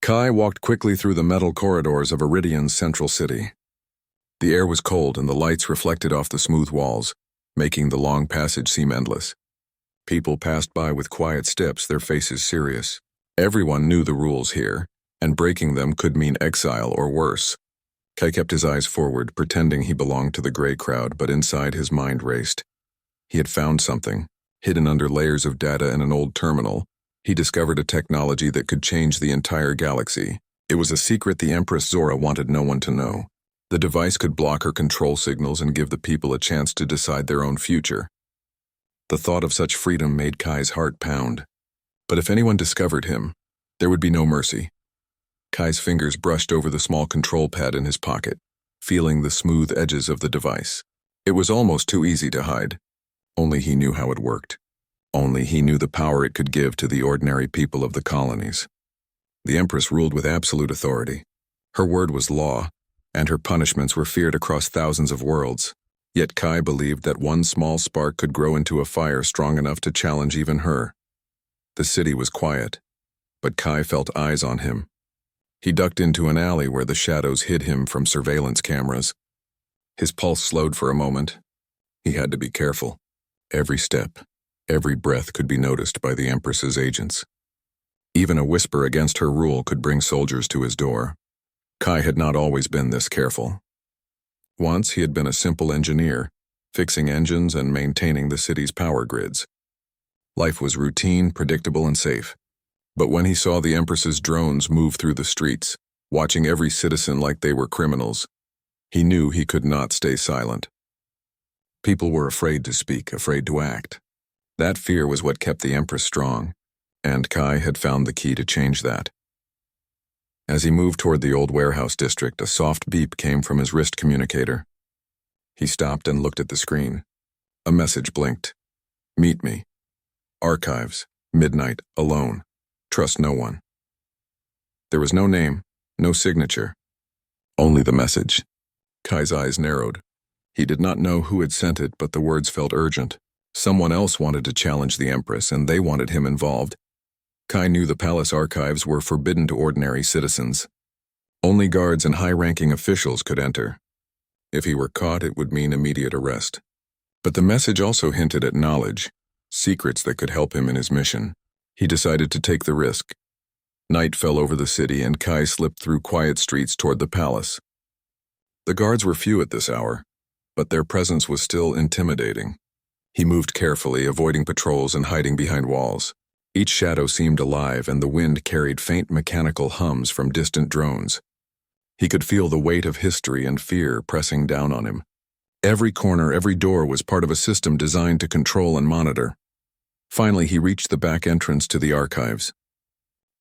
Kai walked quickly through the metal corridors of Iridian's central city. The air was cold and the lights reflected off the smooth walls, making the long passage seem endless. People passed by with quiet steps, their faces serious. Everyone knew the rules here, and breaking them could mean exile or worse. Kai kept his eyes forward, pretending he belonged to the gray crowd, but inside his mind raced. He had found something, hidden under layers of data in an old terminal. He discovered a technology that could change the entire galaxy. It was a secret the Empress Zora wanted no one to know. The device could block her control signals and give the people a chance to decide their own future. The thought of such freedom made Kai's heart pound. But if anyone discovered him, there would be no mercy. Kai's fingers brushed over the small control pad in his pocket, feeling the smooth edges of the device. It was almost too easy to hide. Only he knew how it worked. Only he knew the power it could give to the ordinary people of the colonies. The Empress ruled with absolute authority. Her word was law, and her punishments were feared across thousands of worlds. Yet Kai believed that one small spark could grow into a fire strong enough to challenge even her. The city was quiet, but Kai felt eyes on him. He ducked into an alley where the shadows hid him from surveillance cameras. His pulse slowed for a moment. He had to be careful. Every step, every breath could be noticed by the Empress's agents. Even a whisper against her rule could bring soldiers to his door. Kai had not always been this careful. Once he had been a simple engineer, fixing engines and maintaining the city's power grids. Life was routine, predictable, and safe. But when he saw the Empress's drones move through the streets, watching every citizen like they were criminals, he knew he could not stay silent. People were afraid to speak, afraid to act. That fear was what kept the Empress strong, and Kai had found the key to change that. As he moved toward the old warehouse district, a soft beep came from his wrist communicator. He stopped and looked at the screen. A message blinked. Meet me. Archives. Midnight. Alone. Trust no one. There was no name, no signature. Only the message. Kai's eyes narrowed. He did not know who had sent it, but the words felt urgent. Someone else wanted to challenge the Empress, and they wanted him involved. Kai knew the palace archives were forbidden to ordinary citizens. Only guards and high-ranking officials could enter. If he were caught, it would mean immediate arrest. But the message also hinted at knowledge, secrets that could help him in his mission. He decided to take the risk. Night fell over the city, and Kai slipped through quiet streets toward the palace. The guards were few at this hour, but their presence was still intimidating. He moved carefully, avoiding patrols and hiding behind walls. Each shadow seemed alive, and the wind carried faint mechanical hums from distant drones. He could feel the weight of history and fear pressing down on him. Every corner, every door was part of a system designed to control and monitor. Finally, he reached the back entrance to the archives.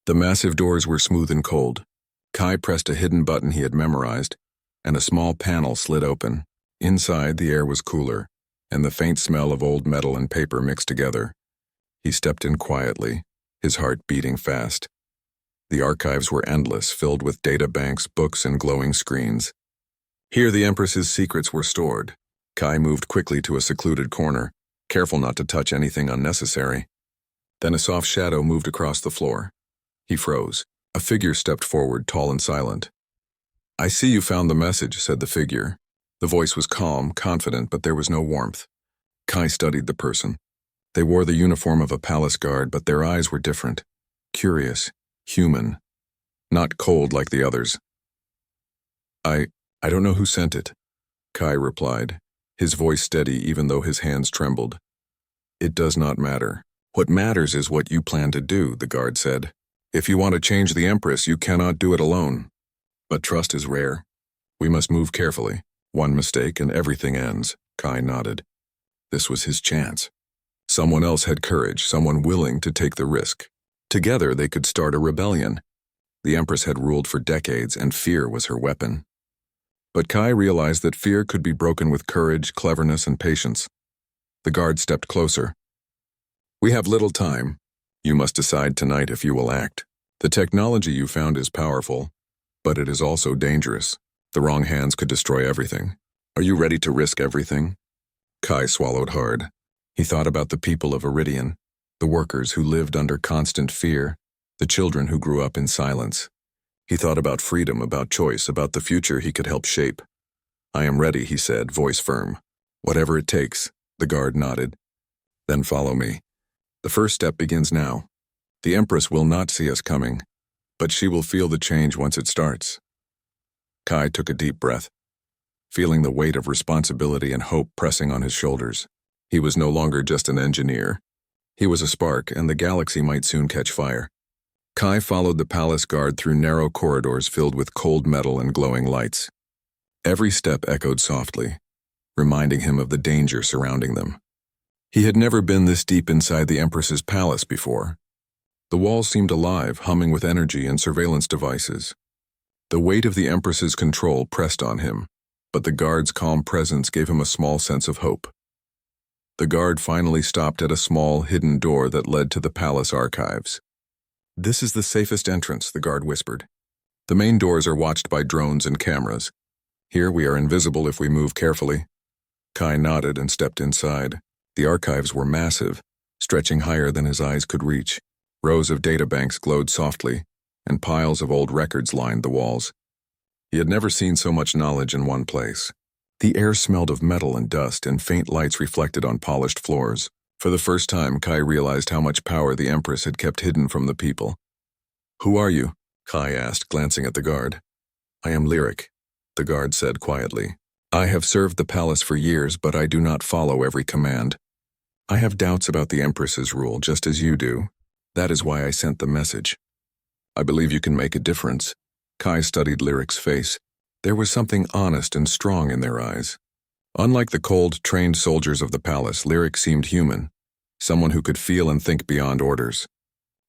The massive doors were smooth and cold. Kai pressed a hidden button he had memorized, and a small panel slid open. Inside, the air was cooler, and the faint smell of old metal and paper mixed together. He stepped in quietly, his heart beating fast. The archives were endless, filled with data banks, books, and glowing screens. Here the Empress's secrets were stored. Kai moved quickly to a secluded corner, careful not to touch anything unnecessary. Then a soft shadow moved across the floor. He froze. A figure stepped forward, tall and silent. "I see you found the message," said the figure. The voice was calm, confident, but there was no warmth. Kai studied the person. They wore the uniform of a palace guard, but their eyes were different. Curious, human, not cold like the others. I don't know who sent it," Kai replied, his voice steady even though his hands trembled. "It does not matter. What matters is what you plan to do," the guard said. "If you want to change the Empress, you cannot do it alone. But trust is rare. We must move carefully. One mistake and everything ends." Kai nodded. This was his chance. Someone else had courage, someone willing to take the risk. Together they could start a rebellion. The Empress had ruled for decades, and fear was her weapon. But Kai realized that fear could be broken with courage, cleverness, and patience. The guard stepped closer. "We have little time. You must decide tonight if you will act. The technology you found is powerful, but it is also dangerous. The wrong hands could destroy everything. Are you ready to risk everything?" Kai swallowed hard. He thought about the people of Iridian, the workers who lived under constant fear, the children who grew up in silence. He thought about freedom, about choice, about the future he could help shape. "I am ready," he said, voice firm. "Whatever it takes," the guard nodded. "Then follow me. The first step begins now. The Empress will not see us coming, but she will feel the change once it starts." Kai took a deep breath, feeling the weight of responsibility and hope pressing on his shoulders. He was no longer just an engineer. He was a spark, and the galaxy might soon catch fire. Kai followed the palace guard through narrow corridors filled with cold metal and glowing lights. Every step echoed softly, reminding him of the danger surrounding them. He had never been this deep inside the Empress's palace before. The walls seemed alive, humming with energy and surveillance devices. The weight of the Empress's control pressed on him, but the guard's calm presence gave him a small sense of hope. The guard finally stopped at a small, hidden door that led to the palace archives. "This is the safest entrance," the guard whispered. "The main doors are watched by drones and cameras. Here we are invisible if we move carefully." Kai nodded and stepped inside. The archives were massive, stretching higher than his eyes could reach. Rows of databanks glowed softly, and piles of old records lined the walls. He had never seen so much knowledge in one place. The air smelled of metal and dust, and faint lights reflected on polished floors. For the first time, Kai realized how much power the Empress had kept hidden from the people. "Who are you?" Kai asked, glancing at the guard. "I am Lyric," the guard said quietly. "I have served the palace for years, but I do not follow every command. I have doubts about the Empress's rule, just as you do. That is why I sent the message. I believe you can make a difference." Kai studied Lyric's face. There was something honest and strong in their eyes. Unlike the cold, trained soldiers of the palace, Lyric seemed human, someone who could feel and think beyond orders.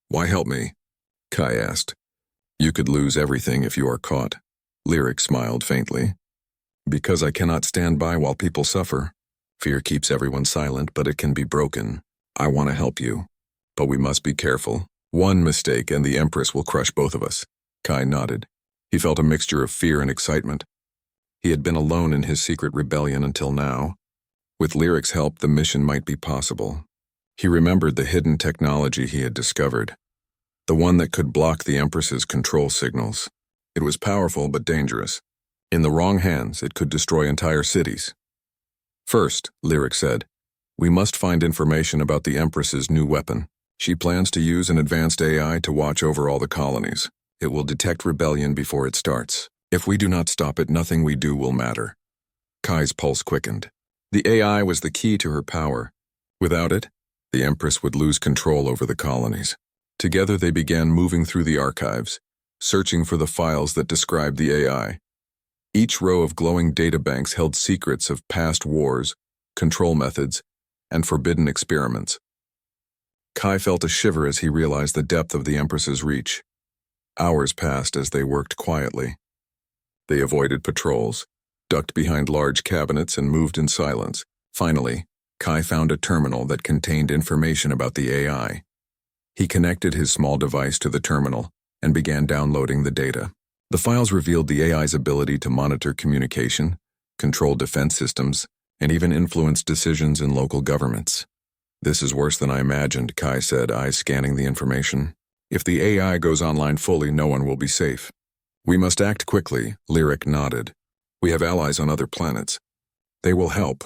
"Why help me?" Kai asked. "You could lose everything if you are caught." Lyric smiled faintly. "Because I cannot stand by while people suffer. Fear keeps everyone silent, but it can be broken. I want to help you, but we must be careful. One mistake and the Empress will crush both of us." Kai nodded. He felt a mixture of fear and excitement. He had been alone in his secret rebellion until now. With Lyric's help, the mission might be possible. He remembered the hidden technology he had discovered, the one that could block the Empress's control signals. It was powerful but dangerous. In the wrong hands, it could destroy entire cities. "First," Lyric said, "we must find information about the Empress's new weapon. She plans to use an advanced AI to watch over all the colonies. It will detect rebellion before it starts. If we do not stop it, nothing we do will matter." Kai's pulse quickened. The AI was the key to her power. Without it, the Empress would lose control over the colonies. Together they began moving through the archives, searching for the files that described the AI. Each row of glowing databanks held secrets of past wars, control methods, and forbidden experiments. Kai felt a shiver as he realized the depth of the Empress's reach. Hours passed as they worked quietly. They avoided patrols, ducked behind large cabinets, and moved in silence. Finally, Kai found a terminal that contained information about the AI. He connected his small device to the terminal and began downloading the data. The files revealed the AI's ability to monitor communication, control defense systems, and even influence decisions in local governments. "This is worse than I imagined," Kai said, eyes scanning the information. "If the AI goes online fully, no one will be safe." "We must act quickly," Lyric nodded. "We have allies on other planets. They will help.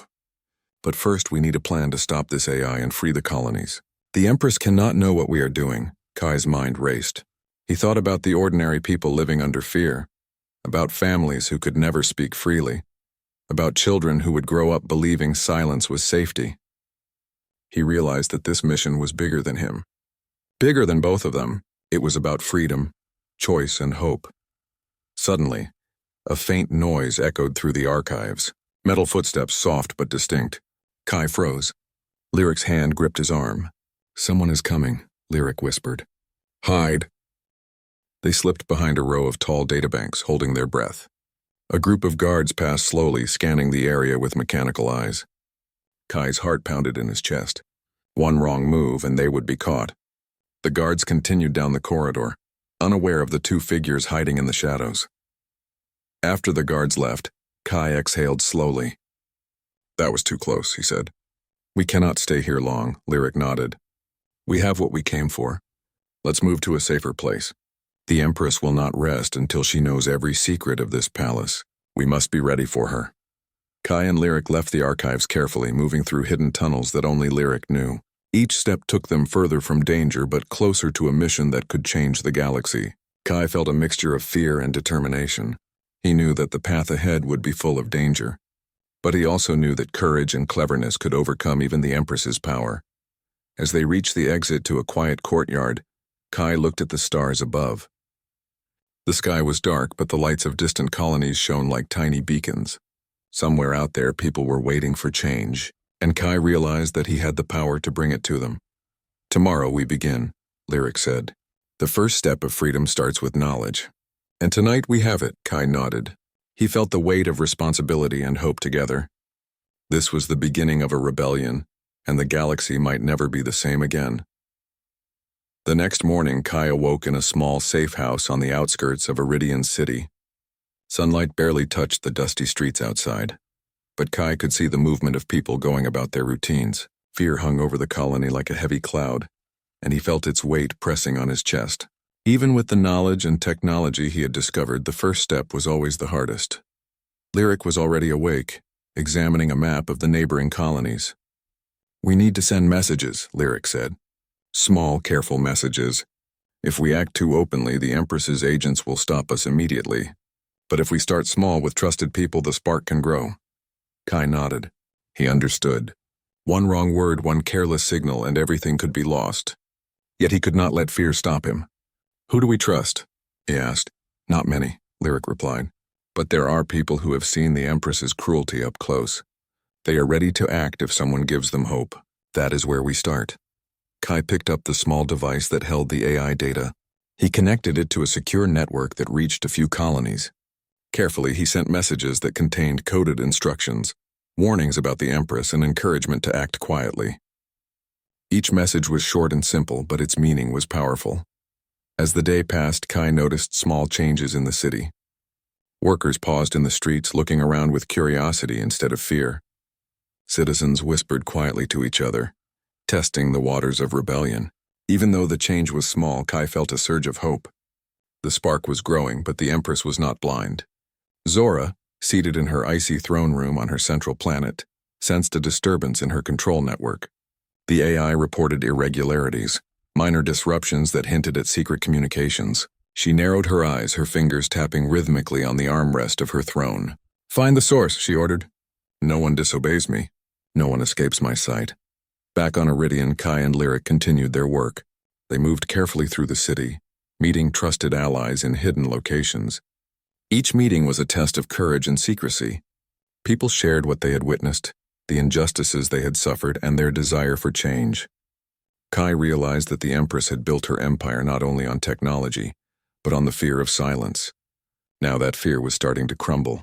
But first we need a plan to stop this AI and free the colonies." "The Empress cannot know what we are doing," Kai's mind raced. He thought about the ordinary people living under fear, about families who could never speak freely, about children who would grow up believing silence was safety. He realized that this mission was bigger than him. Bigger than both of them. It was about freedom, choice, and hope. Suddenly, a faint noise echoed through the archives. Metal footsteps, soft but distinct. Kai froze. Lyric's hand gripped his arm. "Someone is coming," Lyric whispered. "Hide." They slipped behind a row of tall databanks, holding their breath. A group of guards passed slowly, scanning the area with mechanical eyes. Kai's heart pounded in his chest. One wrong move and they would be caught. The guards continued down the corridor, unaware of the two figures hiding in the shadows. After the guards left, Kai exhaled slowly. "That was too close," he said. "We cannot stay here long," Lyric nodded. "We have what we came for. Let's move to a safer place." The Empress will not rest until she knows every secret of this palace. We must be ready for her. Kai and Lyric left the archives carefully, moving through hidden tunnels that only Lyric knew. Each step took them further from danger but closer to a mission that could change the galaxy. Kai felt a mixture of fear and determination. He knew that the path ahead would be full of danger. But he also knew that courage and cleverness could overcome even the Empress's power. As they reached the exit to a quiet courtyard, Kai looked at the stars above. The sky was dark, but the lights of distant colonies shone like tiny beacons. Somewhere out there, people were waiting for change, and Kai realized that he had the power to bring it to them. "Tomorrow we begin," Lyric said. "The first step of freedom starts with knowledge. And tonight we have it," Kai nodded. He felt the weight of responsibility and hope together. This was the beginning of a rebellion, and the galaxy might never be the same again. The next morning, Kai awoke in a small, safe house on the outskirts of Iridian City. Sunlight barely touched the dusty streets outside, but Kai could see the movement of people going about their routines. Fear hung over the colony like a heavy cloud, and he felt its weight pressing on his chest. Even with the knowledge and technology he had discovered, the first step was always the hardest. Lyric was already awake, examining a map of the neighboring colonies. "We need to send messages," Lyric said. "Small, careful messages. If we act too openly, the Empress's agents will stop us immediately. But if we start small with trusted people, the spark can grow." Kai nodded. He understood. One wrong word, one careless signal, and everything could be lost. Yet he could not let fear stop him. "Who do we trust?" he asked. "Not many," Lyric replied. "But there are people who have seen the Empress's cruelty up close. They are ready to act if someone gives them hope. That is where we start." Kai picked up the small device that held the AI data. He connected it to a secure network that reached a few colonies. Carefully, he sent messages that contained coded instructions, warnings about the Empress, and encouragement to act quietly. Each message was short and simple, but its meaning was powerful. As the day passed, Kai noticed small changes in the city. Workers paused in the streets, looking around with curiosity instead of fear. Citizens whispered quietly to each other, testing the waters of rebellion. Even though the change was small, Kai felt a surge of hope. The spark was growing, but the Empress was not blind. Zora, seated in her icy throne room on her central planet, sensed a disturbance in her control network. The AI reported irregularities, minor disruptions that hinted at secret communications. She narrowed her eyes, her fingers tapping rhythmically on the armrest of her throne. "Find the source," she ordered. "No one disobeys me. No one escapes my sight." Back on Iridian, Kai and Lyric continued their work. They moved carefully through the city, meeting trusted allies in hidden locations. Each meeting was a test of courage and secrecy. People shared what they had witnessed, the injustices they had suffered, and their desire for change. Kai realized that the Empress had built her empire not only on technology, but on the fear of silence. Now that fear was starting to crumble.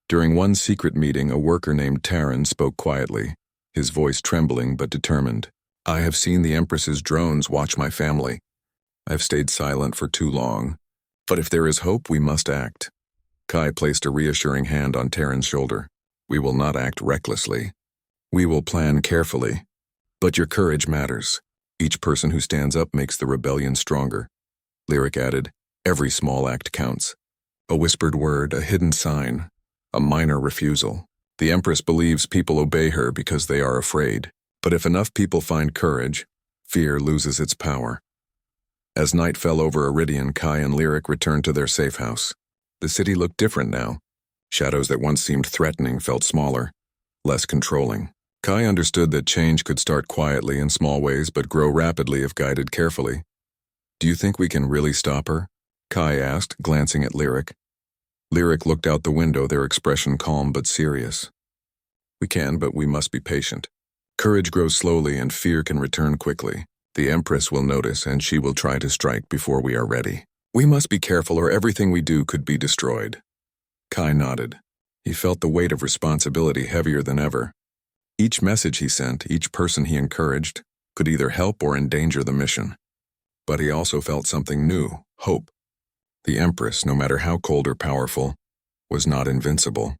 During one secret meeting, a worker named Taran spoke quietly, his voice trembling but determined. "I have seen the Empress's drones watch my family. I've stayed silent for too long. But if there is hope, we must act." Kai placed a reassuring hand on Taran's shoulder. "We will not act recklessly. We will plan carefully. But your courage matters. Each person who stands up makes the rebellion stronger." Lyric added, "Every small act counts. A whispered word, a hidden sign, a minor refusal. The Empress believes people obey her because they are afraid. But if enough people find courage, fear loses its power." As night fell over Iridian, Kai and Lyric returned to their safe house. The city looked different now. Shadows that once seemed threatening felt smaller, less controlling. Kai understood that change could start quietly in small ways but grow rapidly if guided carefully. "Do you think we can really stop her?" Kai asked, glancing at Lyric. Lyric looked out the window, their expression calm but serious. "We can, but we must be patient. Courage grows slowly and fear can return quickly. The Empress will notice and she will try to strike before we are ready. We must be careful or everything we do could be destroyed." Kai nodded. He felt the weight of responsibility heavier than ever. Each message he sent, each person he encouraged, could either help or endanger the mission. But he also felt something new, hope. The Empress, no matter how cold or powerful, was not invincible.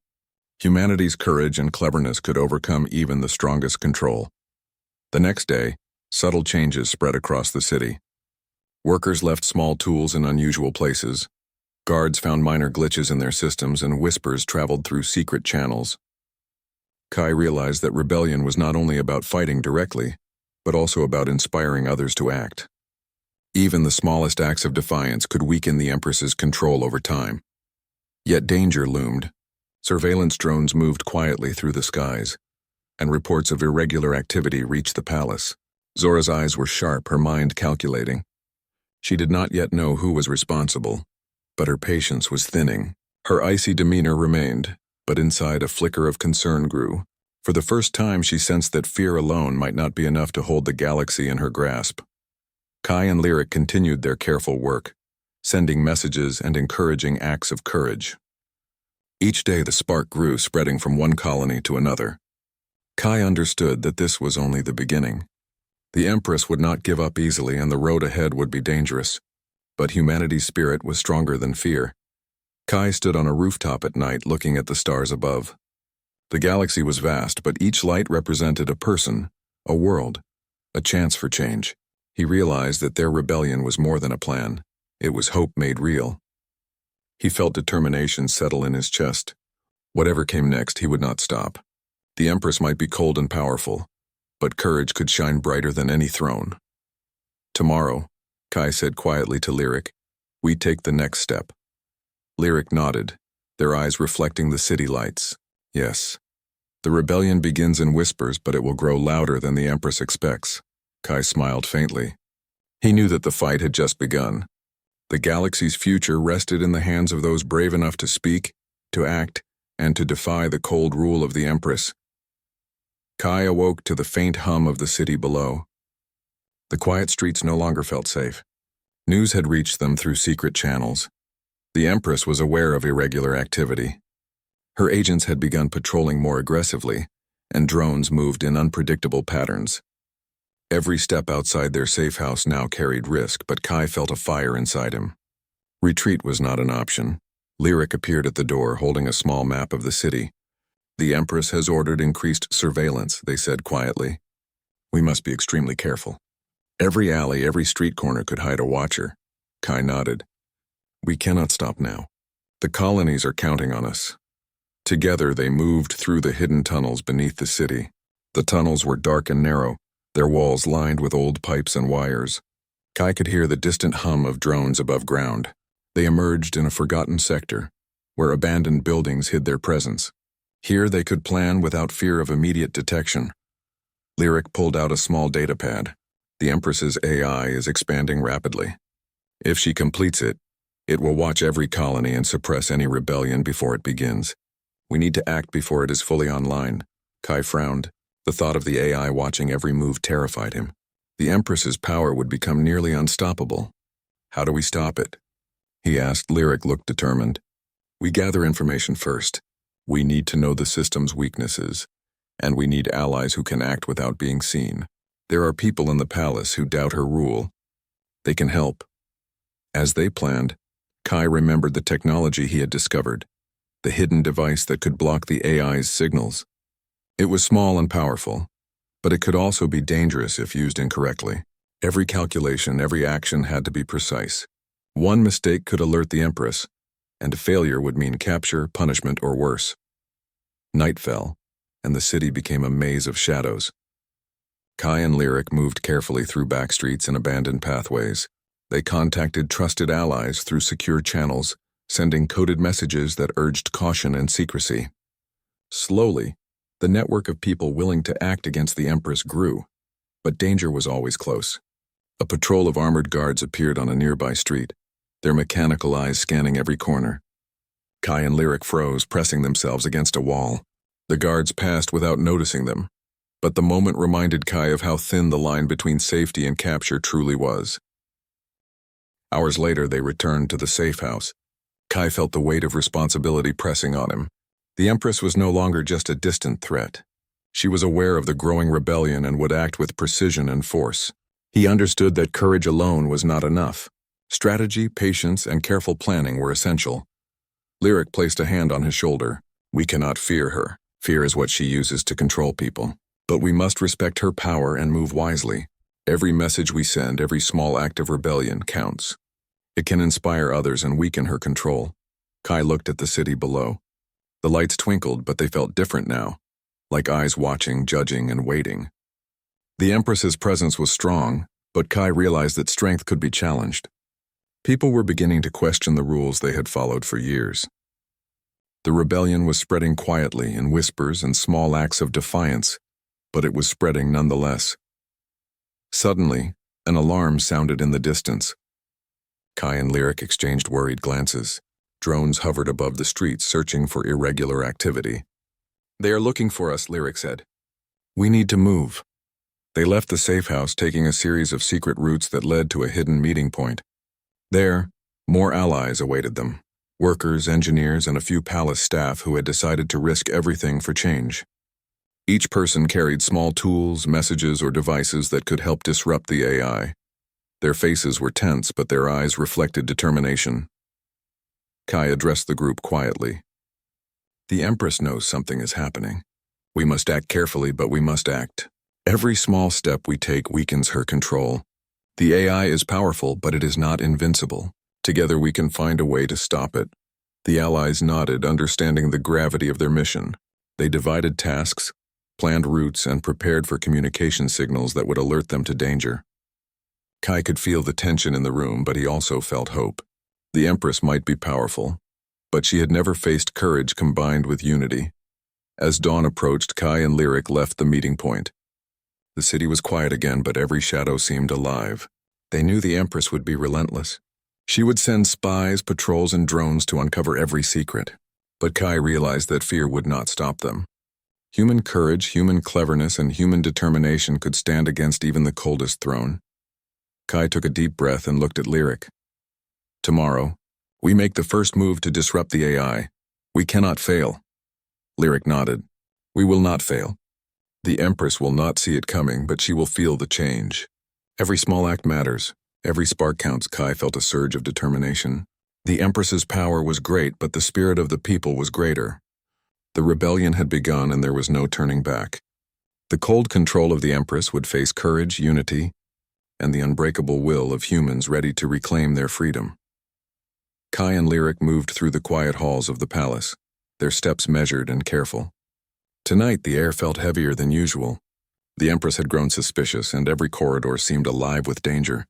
Humanity's courage and cleverness could overcome even the strongest control. The next day, subtle changes spread across the city. Workers left small tools in unusual places. Guards found minor glitches in their systems, and whispers traveled through secret channels. Kai realized that rebellion was not only about fighting directly, but also about inspiring others to act. Even the smallest acts of defiance could weaken the Empress's control over time. Yet danger loomed. Surveillance drones moved quietly through the skies, and reports of irregular activity reached the palace. Zora's eyes were sharp, her mind calculating. She did not yet know who was responsible, but her patience was thinning. Her icy demeanor remained, but inside a flicker of concern grew. For the first time, she sensed that fear alone might not be enough to hold the galaxy in her grasp. Kai and Lyric continued their careful work, sending messages and encouraging acts of courage. Each day the spark grew, spreading from one colony to another. Kai understood that this was only the beginning. The Empress would not give up easily, and the road ahead would be dangerous. But humanity's spirit was stronger than fear. Kai stood on a rooftop at night, looking at the stars above. The galaxy was vast, but each light represented a person, a world, a chance for change. He realized that their rebellion was more than a plan. It was hope made real. He felt determination settle in his chest. Whatever came next, he would not stop. The Empress might be cold and powerful, but courage could shine brighter than any throne. Tomorrow, Kai said quietly to Lyric, we take the next step. Lyric nodded, their eyes reflecting the city lights. Yes. The rebellion begins in whispers, but it will grow louder than the Empress expects. Kai smiled faintly. He knew that the fight had just begun. The galaxy's future rested in the hands of those brave enough to speak, to act, and to defy the cold rule of the Empress. Kai awoke to the faint hum of the city below. The quiet streets no longer felt safe. News had reached them through secret channels. The Empress was aware of irregular activity. Her agents had begun patrolling more aggressively, and drones moved in unpredictable patterns. Every step outside their safe house now carried risk, but Kai felt a fire inside him. Retreat was not an option. Lyric appeared at the door, holding a small map of the city. The Empress has ordered increased surveillance, they said quietly. We must be extremely careful. Every alley, every street corner could hide a watcher. Kai nodded. We cannot stop now. The colonies are counting on us. Together they moved through the hidden tunnels beneath the city. The tunnels were dark and narrow, their walls lined with old pipes and wires. Kai could hear the distant hum of drones above ground. They emerged in a forgotten sector, where abandoned buildings hid their presence. Here they could plan without fear of immediate detection. Lyric pulled out a small datapad. The Empress's AI is expanding rapidly. If she completes it, it will watch every colony and suppress any rebellion before it begins. We need to act before it is fully online. Kai frowned. The thought of the AI watching every move terrified him. The Empress's power would become nearly unstoppable. How do we stop it? He asked. Lyric looked determined. We gather information first. We need to know the system's weaknesses, and we need allies who can act without being seen. There are people in the palace who doubt her rule. They can help. As they planned, Kai remembered the technology he had discovered, the hidden device that could block the AI's signals. It was small and powerful, but it could also be dangerous if used incorrectly. Every calculation, every action had to be precise. One mistake could alert the Empress, and failure would mean capture, punishment, or worse. Night fell, and the city became a maze of shadows. Kai and Lyric moved carefully through back streets and abandoned pathways. They contacted trusted allies through secure channels, sending coded messages that urged caution and secrecy. Slowly, the network of people willing to act against the Empress grew, but danger was always close. A patrol of armored guards appeared on a nearby street, their mechanical eyes scanning every corner. Kai and Lyric froze, pressing themselves against a wall. The guards passed without noticing them, but the moment reminded Kai of how thin the line between safety and capture truly was. Hours later, they returned to the safe house. Kai felt the weight of responsibility pressing on him. The Empress was no longer just a distant threat. She was aware of the growing rebellion and would act with precision and force. He understood that courage alone was not enough. Strategy, patience, and careful planning were essential. Lyric placed a hand on his shoulder. We cannot fear her. Fear is what she uses to control people. But we must respect her power and move wisely. Every message we send, every small act of rebellion counts. It can inspire others and weaken her control. Kai looked at the city below. The lights twinkled, but they felt different now, like eyes watching, judging, and waiting. The Empress's presence was strong, but Kai realized that strength could be challenged. People were beginning to question the rules they had followed for years. The rebellion was spreading quietly in whispers and small acts of defiance, but it was spreading nonetheless. Suddenly, an alarm sounded in the distance. Kai and Lyric exchanged worried glances. Drones hovered above the streets, searching for irregular activity. "They are looking for us," Lyric said. "We need to move." They left the safe house, taking a series of secret routes that led to a hidden meeting point. There, more allies awaited them. Workers, engineers, and a few palace staff who had decided to risk everything for change. Each person carried small tools, messages, or devices that could help disrupt the AI. Their faces were tense, but their eyes reflected determination. Kai addressed the group quietly. "The Empress knows something is happening. We must act carefully, but we must act. Every small step we take weakens her control. The AI is powerful, but it is not invincible. Together we can find a way to stop it." The allies nodded, understanding the gravity of their mission. They divided tasks, planned routes, and prepared for communication signals that would alert them to danger. Kai could feel the tension in the room, but he also felt hope. The Empress might be powerful, but she had never faced courage combined with unity. As dawn approached, Kai and Lyric left the meeting point. The city was quiet again, but every shadow seemed alive. They knew the Empress would be relentless. She would send spies, patrols, and drones to uncover every secret. But Kai realized that fear would not stop them. Human courage, human cleverness, and human determination could stand against even the coldest throne. Kai took a deep breath and looked at Lyric. "Tomorrow, we make the first move to disrupt the AI. We cannot fail." Lyric nodded. "We will not fail. The Empress will not see it coming, but she will feel the change. Every small act matters. Every spark counts." Kai felt a surge of determination. The Empress's power was great, but the spirit of the people was greater. The rebellion had begun, and there was no turning back. The cold control of the Empress would face courage, unity, and the unbreakable will of humans ready to reclaim their freedom. Kai and Lyric moved through the quiet halls of the palace, their steps measured and careful. Tonight, the air felt heavier than usual. The Empress had grown suspicious, and every corridor seemed alive with danger.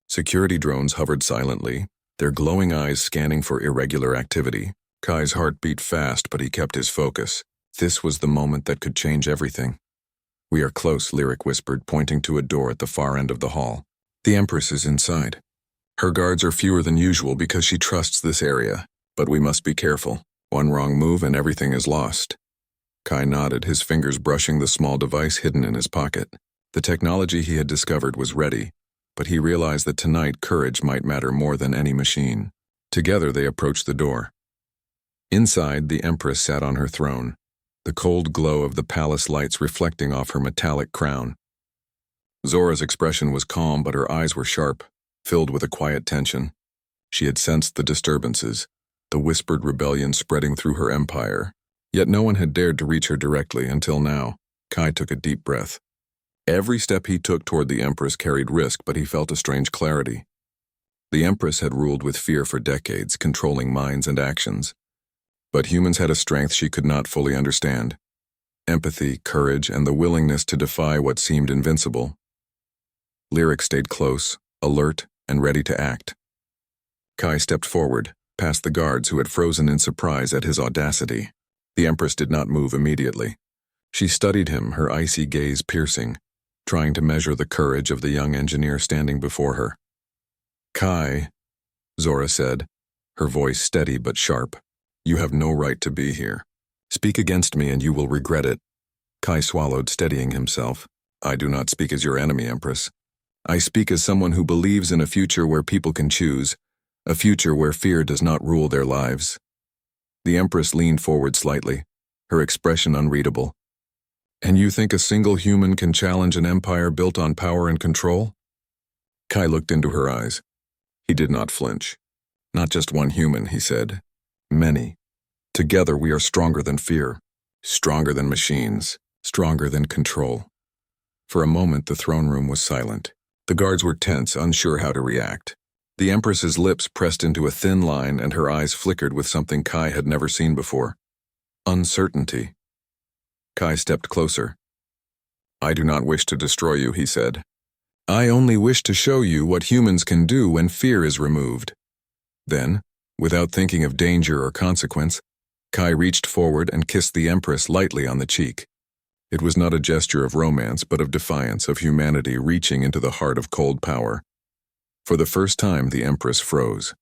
Security drones hovered silently, their glowing eyes scanning for irregular activity. Kai's heart beat fast, but he kept his focus. This was the moment that could change everything. "We are close," Lyric whispered, pointing to a door at the far end of the hall. "The Empress is inside. Her guards are fewer than usual because she trusts this area, but we must be careful. One wrong move and everything is lost." Kai nodded, his fingers brushing the small device hidden in his pocket. The technology he had discovered was ready, but he realized that tonight courage might matter more than any machine. Together they approached the door. Inside, the Empress sat on her throne, the cold glow of the palace lights reflecting off her metallic crown. Zora's expression was calm, but her eyes were sharp, filled with a quiet tension. She had sensed the disturbances, the whispered rebellion spreading through her empire, yet no one had dared to reach her directly until now. Kai took a deep breath. Every step he took toward the Empress carried risk, but he felt a strange clarity. The Empress had ruled with fear for decades, controlling minds and actions. But humans had a strength she could not fully understand. Empathy, courage, and the willingness to defy what seemed invincible. Lyric stayed close, alert, and ready to act. Kai stepped forward, past the guards who had frozen in surprise at his audacity. The Empress did not move immediately. She studied him, her icy gaze piercing, trying to measure the courage of the young engineer standing before her. "Kai," Zora said, her voice steady but sharp, "you have no right to be here. Speak against me and you will regret it." Kai swallowed, steadying himself. "I do not speak as your enemy, Empress. I speak as someone who believes in a future where people can choose, a future where fear does not rule their lives." The Empress leaned forward slightly, her expression unreadable. "And you think a single human can challenge an empire built on power and control?" Kai looked into her eyes. He did not flinch. "Not just one human," he said. "Many. Together we are stronger than fear, stronger than machines, stronger than control." For a moment the throne room was silent. The guards were tense, unsure how to react. The Empress's lips pressed into a thin line and her eyes flickered with something Kai had never seen before. Uncertainty. Kai stepped closer. "I do not wish to destroy you," he said. "I only wish to show you what humans can do when fear is removed." Then, without thinking of danger or consequence, Kai reached forward and kissed the Empress lightly on the cheek. It was not a gesture of romance, but of defiance, of humanity reaching into the heart of cold power. For the first time, the Empress froze.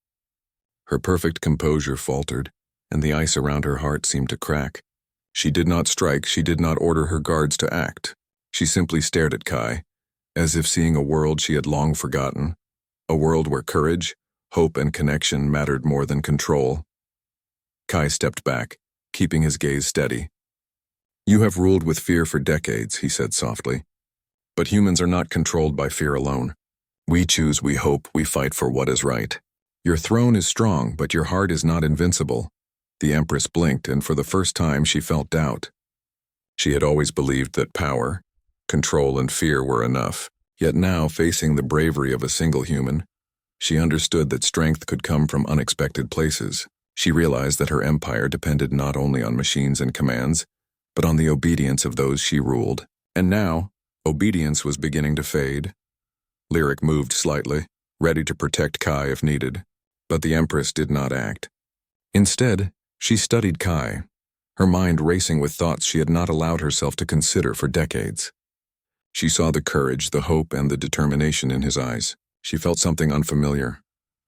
Her perfect composure faltered, and the ice around her heart seemed to crack. She did not strike, she did not order her guards to act. She simply stared at Kai, as if seeing a world she had long forgotten, a world where courage, hope, and connection mattered more than control. Kai stepped back, keeping his gaze steady. "You have ruled with fear for decades," he said softly. "But humans are not controlled by fear alone. We choose, we hope, we fight for what is right. Your throne is strong, but your heart is not invincible." The Empress blinked, and for the first time she felt doubt. She had always believed that power, control, and fear were enough, yet now, facing the bravery of a single human, she understood that strength could come from unexpected places. She realized that her empire depended not only on machines and commands, but on the obedience of those she ruled. And now, obedience was beginning to fade. Lyric moved slightly, ready to protect Kai if needed, but the Empress did not act. Instead, she studied Kai, her mind racing with thoughts she had not allowed herself to consider for decades. She saw the courage, the hope, and the determination in his eyes. She felt something unfamiliar,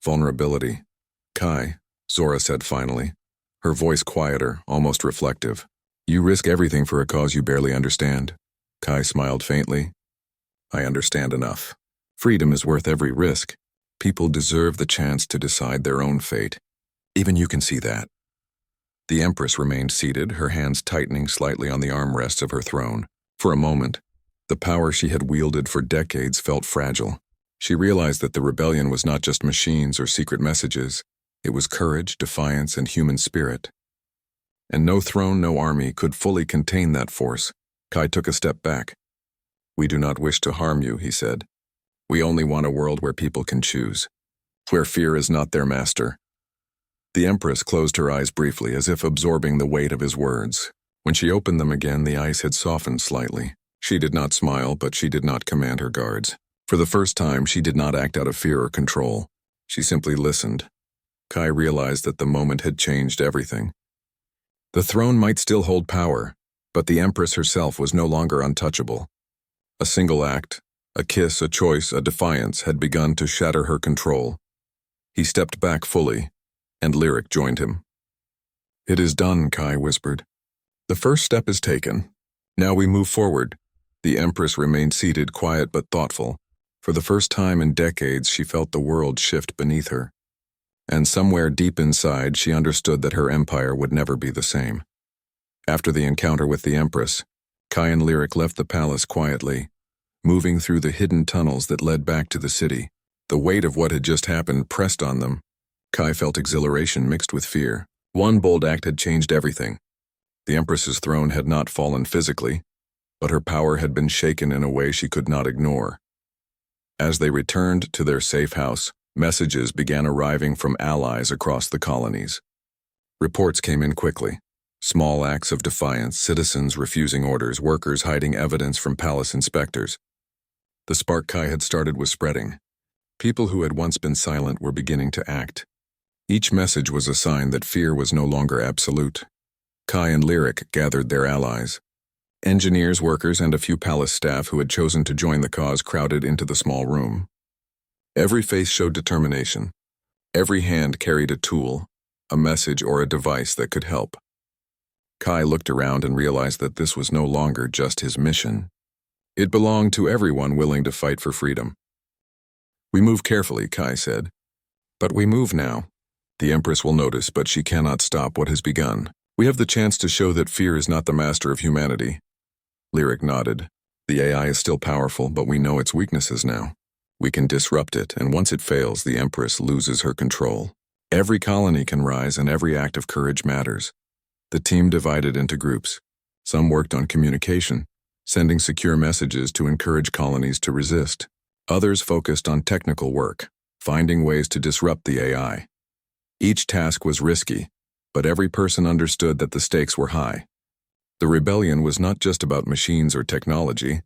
vulnerability. "Kai," Zora said finally, her voice quieter, almost reflective. "You risk everything for a cause you barely understand." Kai smiled faintly. "I understand enough. Freedom is worth every risk. People deserve the chance to decide their own fate. Even you can see that." The Empress remained seated, her hands tightening slightly on the armrests of her throne. For a moment, the power she had wielded for decades felt fragile. She realized that the rebellion was not just machines or secret messages. It was courage, defiance, and human spirit. And no throne, no army could fully contain that force. Kai took a step back. "We do not wish to harm you," he said. "We only want a world where people can choose, where fear is not their master." The Empress closed her eyes briefly, as if absorbing the weight of his words. When she opened them again, the ice had softened slightly. She did not smile, but she did not command her guards. For the first time, she did not act out of fear or control. She simply listened. Kai realized that the moment had changed everything. The throne might still hold power, but the Empress herself was no longer untouchable. A single act, a kiss, a choice, a defiance had begun to shatter her control. He stepped back fully, and Lyric joined him. "It is done," Kai whispered. "The first step is taken. Now we move forward." The Empress remained seated, quiet but thoughtful. For the first time in decades, she felt the world shift beneath her. And somewhere deep inside, she understood that her empire would never be the same. After the encounter with the Empress, Kai and Lyric left the palace quietly, moving through the hidden tunnels that led back to the city. The weight of what had just happened pressed on them. Kai felt exhilaration mixed with fear. One bold act had changed everything. The Empress's throne had not fallen physically, but her power had been shaken in a way she could not ignore. As they returned to their safe house, messages began arriving from allies across the colonies. Reports came in quickly. Small acts of defiance, citizens refusing orders, workers hiding evidence from palace inspectors. The spark Kai had started was spreading. People who had once been silent were beginning to act. Each message was a sign that fear was no longer absolute. Kai and Lyric gathered their allies. Engineers, workers, and a few palace staff who had chosen to join the cause crowded into the small room. Every face showed determination. Every hand carried a tool, a message, or a device that could help. Kai looked around and realized that this was no longer just his mission. It belonged to everyone willing to fight for freedom. "We move carefully," Kai said. "But we move now. The Empress will notice, but she cannot stop what has begun. We have the chance to show that fear is not the master of humanity." Lyric nodded. "The AI is still powerful, but we know its weaknesses now. We can disrupt it, and once it fails, the Empress loses her control. Every colony can rise, and every act of courage matters." The team divided into groups. Some worked on communication, sending secure messages to encourage colonies to resist. Others focused on technical work, finding ways to disrupt the AI. Each task was risky, but every person understood that the stakes were high. The rebellion was not just about machines or technology.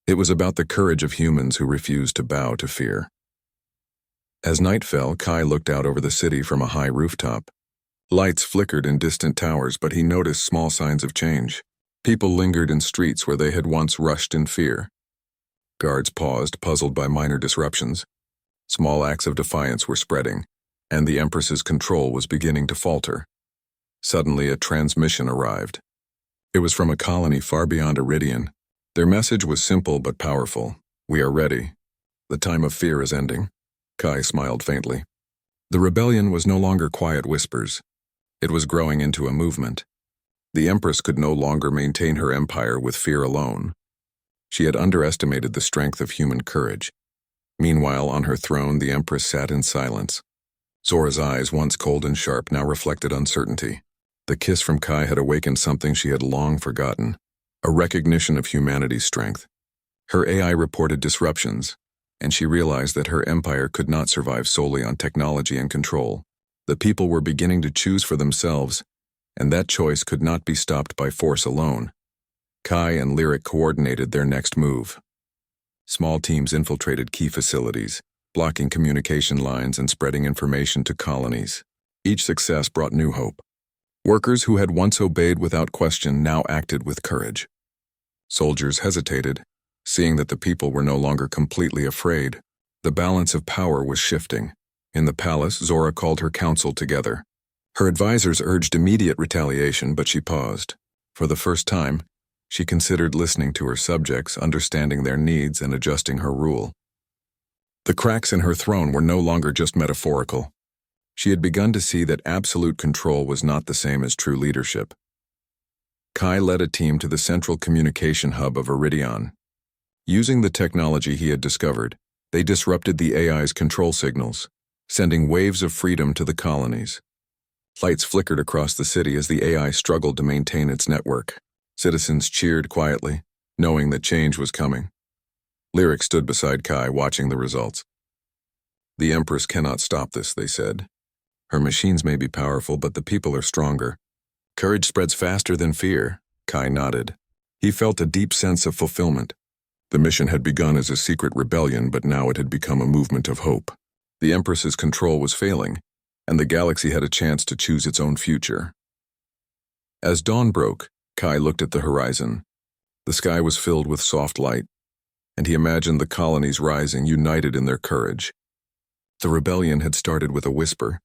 It was about the courage of humans who refused to bow to fear. As night fell, Kai looked out over the city from a high rooftop. Lights flickered in distant towers, but he noticed small signs of change. People lingered in streets where they had once rushed in fear. Guards paused, puzzled by minor disruptions. Small acts of defiance were spreading, and the Empress's control was beginning to falter. Suddenly, a transmission arrived. It was from a colony far beyond Iridian. Their message was simple but powerful. "We are ready. The time of fear is ending." Kai smiled faintly. The rebellion was no longer quiet whispers. It was growing into a movement. The Empress could no longer maintain her empire with fear alone. She had underestimated the strength of human courage. Meanwhile, on her throne, the Empress sat in silence. Zora's eyes, once cold and sharp, now reflected uncertainty. The kiss from Kai had awakened something she had long forgotten, a recognition of humanity's strength. Her AI reported disruptions, and she realized that her empire could not survive solely on technology and control. The people were beginning to choose for themselves, and that choice could not be stopped by force alone. Kai and Lyric coordinated their next move. Small teams infiltrated key facilities, blocking communication lines and spreading information to colonies. Each success brought new hope. Workers who had once obeyed without question now acted with courage. Soldiers hesitated, seeing that the people were no longer completely afraid. The balance of power was shifting. In the palace, Zora called her council together. Her advisors urged immediate retaliation, but she paused. For the first time, she considered listening to her subjects, understanding their needs, and adjusting her rule. The cracks in her throne were no longer just metaphorical. She had begun to see that absolute control was not the same as true leadership. Kai led a team to the central communication hub of Iridion. Using the technology he had discovered, they disrupted the AI's control signals, sending waves of freedom to the colonies. Lights flickered across the city as the AI struggled to maintain its network. Citizens cheered quietly, knowing that change was coming. Lyric stood beside Kai, watching the results. "The Empress cannot stop this," they said. "Her machines may be powerful, but the people are stronger. Courage spreads faster than fear." Kai nodded. He felt a deep sense of fulfillment. The mission had begun as a secret rebellion, but now it had become a movement of hope. The Empress's control was failing, and the galaxy had a chance to choose its own future. As dawn broke, Kai looked at the horizon. The sky was filled with soft light, and he imagined the colonies rising, united in their courage. The rebellion had started with a whisper,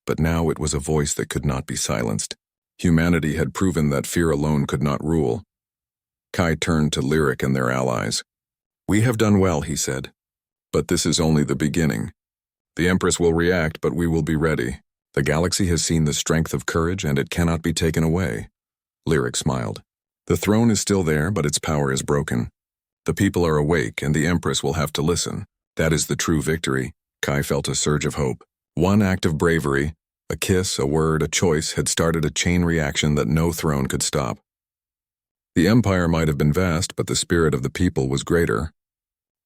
but now it was a voice that could not be silenced. Humanity had proven that fear alone could not rule. Kai turned to Lyric and their allies. "We have done well," he said, "but this is only the beginning. The Empress will react, but we will be ready. The galaxy has seen the strength of courage, and it cannot be taken away." Lyric smiled. "The throne is still there, but its power is broken. The people are awake, and the Empress will have to listen. That is the true victory." Kai felt a surge of hope. One act of bravery, a kiss, a word, a choice, had started a chain reaction that no throne could stop. The empire might have been vast, but the spirit of the people was greater.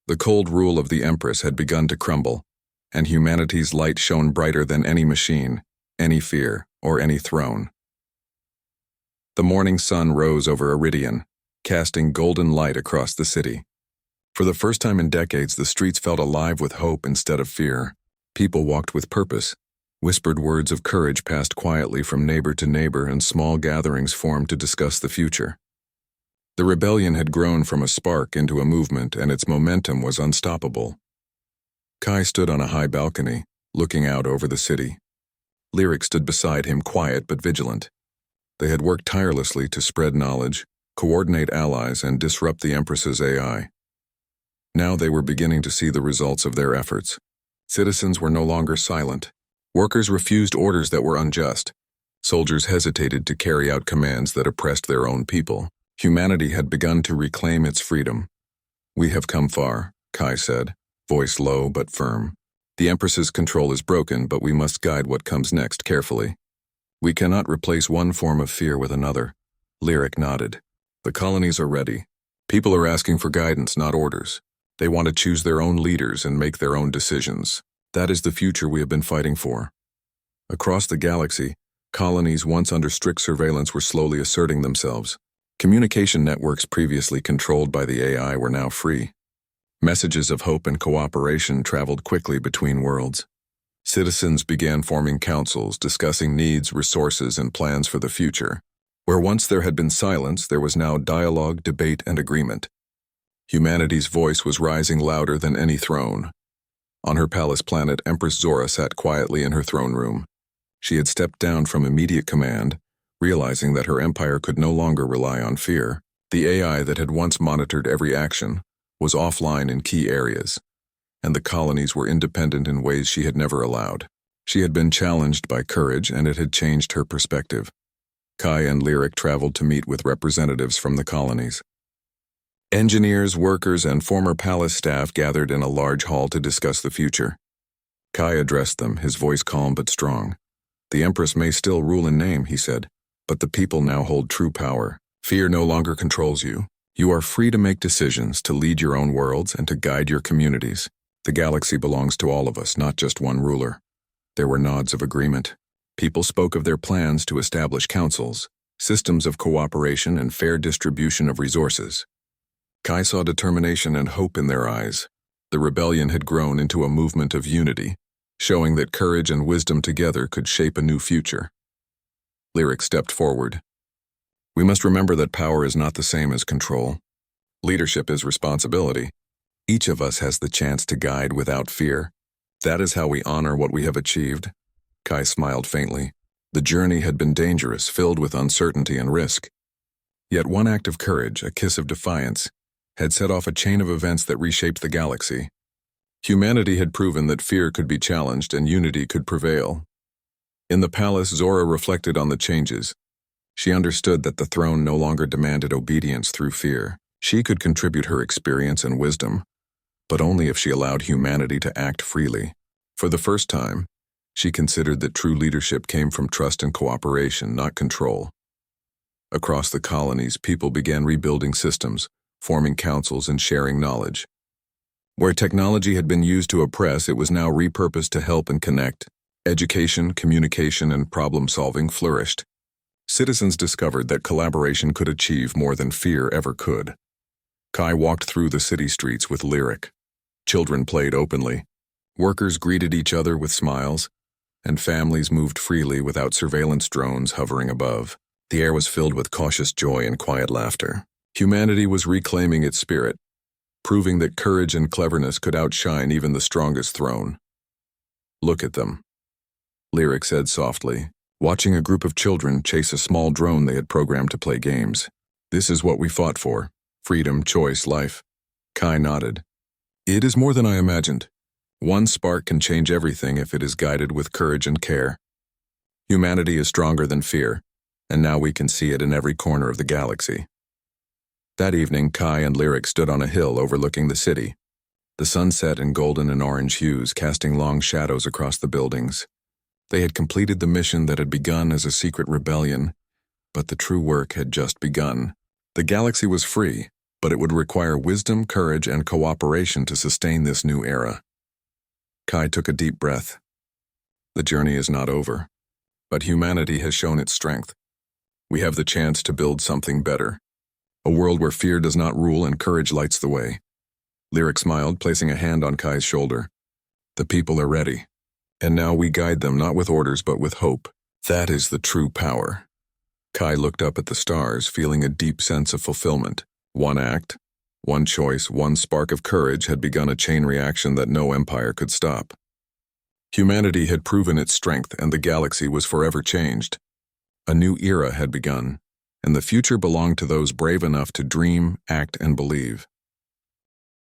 The cold rule of the Empress had begun to crumble, and humanity's light shone brighter than any machine, any fear, or any throne. The morning sun rose over Iridion, casting golden light across the city. For the first time in decades, the streets felt alive with hope instead of fear. People walked with purpose. Whispered words of courage passed quietly from neighbor to neighbor, and small gatherings formed to discuss the future. The rebellion had grown from a spark into a movement, and its momentum was unstoppable. Kai stood on a high balcony, looking out over the city. Lyric stood beside him, quiet but vigilant. They had worked tirelessly to spread knowledge, coordinate allies, and disrupt the Empress's AI. Now they were beginning to see the results of their efforts. Citizens were no longer silent. Workers refused orders that were unjust. Soldiers hesitated to carry out commands that oppressed their own people. Humanity had begun to reclaim its freedom. "We have come far," Kai said, voice low but firm. "The Empress's control is broken, but we must guide what comes next carefully. We cannot replace one form of fear with another." Lyric nodded. "The colonies are ready. People are asking for guidance, not orders. They want to choose their own leaders and make their own decisions. That is the future we have been fighting for. Across the galaxy, colonies once under strict surveillance were slowly asserting themselves. Communication networks previously controlled by the AI were now free. Messages of hope and cooperation traveled quickly between worlds. Citizens began forming councils, discussing needs, resources, and plans for the future. Where once there had been silence, there was now dialogue, debate, and agreement. Humanity's voice was rising louder than any throne. On her palace planet, Empress Zora sat quietly in her throne room. She had stepped down from immediate command, realizing that her empire could no longer rely on fear. The AI that had once monitored every action was offline in key areas, and the colonies were independent in ways she had never allowed. She had been challenged by courage, and it had changed her perspective. Kai and Lyric traveled to meet with representatives from the colonies. Engineers, workers, and former palace staff gathered in a large hall to discuss the future. Kai addressed them, his voice calm but strong. "The Empress may still rule in name," he said, "but the people now hold true power. Fear no longer controls you. You are free to make decisions, to lead your own worlds, and to guide your communities. The galaxy belongs to all of us, not just one ruler." There were nods of agreement. People spoke of their plans to establish councils, systems of cooperation, and fair distribution of resources. Kai saw determination and hope in their eyes. The rebellion had grown into a movement of unity, showing that courage and wisdom together could shape a new future. Lyric stepped forward. "We must remember that power is not the same as control. Leadership is responsibility. Each of us has the chance to guide without fear. That is how we honor what we have achieved." Kai smiled faintly. The journey had been dangerous, filled with uncertainty and risk. Yet one act of courage, a kiss of defiance, had set off a chain of events that reshaped the galaxy. Humanity had proven that fear could be challenged and unity could prevail. In the palace, Zora reflected on the changes. She understood that the throne no longer demanded obedience through fear. She could contribute her experience and wisdom, but only if she allowed humanity to act freely. For the first time, she considered that true leadership came from trust and cooperation, not control. Across the colonies, people began rebuilding systems, forming councils, and sharing knowledge. Where technology had been used to oppress, it was now repurposed to help and connect. Education, communication, and problem-solving flourished. Citizens discovered that collaboration could achieve more than fear ever could. Kai walked through the city streets with Lyric. Children played openly. Workers greeted each other with smiles, and families moved freely without surveillance drones hovering above. The air was filled with cautious joy and quiet laughter. Humanity was reclaiming its spirit, proving that courage and cleverness could outshine even the strongest throne. "Look at them," Lyric said softly, watching a group of children chase a small drone they had programmed to play games. "This is what we fought for. Freedom, choice, life." Kai nodded. "It is more than I imagined. One spark can change everything if it is guided with courage and care. Humanity is stronger than fear, and now we can see it in every corner of the galaxy." That evening, Kai and Lyric stood on a hill overlooking the city. The sun set in golden and orange hues, casting long shadows across the buildings. They had completed the mission that had begun as a secret rebellion, but the true work had just begun. The galaxy was free, but it would require wisdom, courage, and cooperation to sustain this new era. Kai took a deep breath. The journey is not over, but humanity has shown its strength. We have the chance to build something better. A world where fear does not rule and courage lights the way. Lyric smiled, placing a hand on Kai's shoulder. "The people are ready, and now we guide them not with orders but with hope. That is the true power." Kai looked up at the stars, feeling a deep sense of fulfillment. One act, one choice, one spark of courage had begun a chain reaction that no empire could stop. Humanity had proven its strength, and the galaxy was forever changed. A new era had begun, and the future belonged to those brave enough to dream, act, and believe.